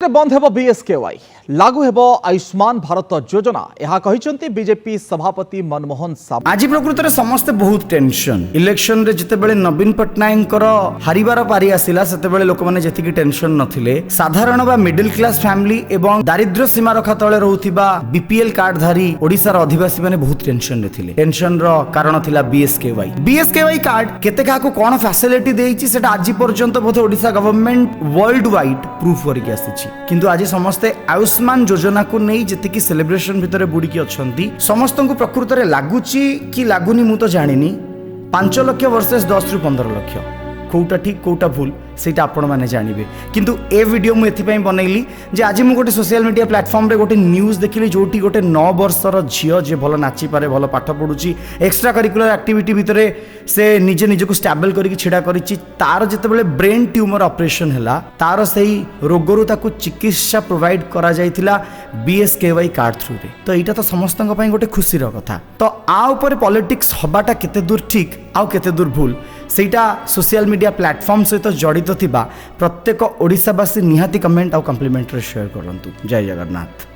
बंद हेब बीएसकेवाई लागू हेब आयुष्मान भारत योजना यह कहते बीजेपी सभापति मनमोहन सामंत। आज प्रकृत में समस्ते बहुत टेंशन इलेक्शन रे जितेबेले नवीन पट्टनायक हारिबार पारी आसिला सेतेबेले लोक माने जेतिकी टेंशन नथिले साधारण बा मिडिल क्लास फैमिली एवं दारिद्र्य सीमा रेखा तले रहउथिबा बीपीएल कार्डधारी ओडिसार अधिवासी माने बहुत टेंशन रे थिले। टेंशन रो कारण थिला बीएसकेवाई कार्ड केते काको कोन फैसिलिटी देइछि सेटा आज पर्यंत बोधे Odisha government world wide proof करके आसी किंतु आज समस्ते आयुष्मान योजना को नहीं जेतिकी सेलिब्रेशन भितर बुड़ीकी अच्छी समस्त को प्रकृत में लगुची कि लगुनि मु तो जानी 5 लाख वर्सेस 10 रु 15 लाख कौटा ठीक कौटा भूल सेटा आपण माने जानिबे। किंतु ए वीडियो मु एथिपई बनैली जे आज मु गोटे सोशल मीडिया प्लेटफॉर्म रे गोटे न्यूज देखिली जोटी गोटे 9 वर्षर झियो जे भल नाची पारे भल पाठ पढुची एक्स्ट्रा करिकुलर एक्टिविटी भितरे से निजे निजे को स्टेबल करके छिड़ा करिची तार जेतेबेले ब्रेन ट्यूमर ऑपरेशन हला तार सही रोगरु ताकू चिकित्सा प्रोवाइड करा जायतिला बीएसकेवाई कार्ड थ्रू रे। तो एटा तो समस्तन पई गोटे खुशी रो कथा। तो आ ऊपर पॉलिटिक्स हबाटा केते दूर ठीक आउ केते दूर भूल सेटा सोशल मीडिया प्लेटफॉर्म सहित जड़ित थिबा प्रत्येक ओडिसावासी निहाती कमेंट आउ कम्प्लीमेंट रे शेयर करंतु। जय जगन्नाथ।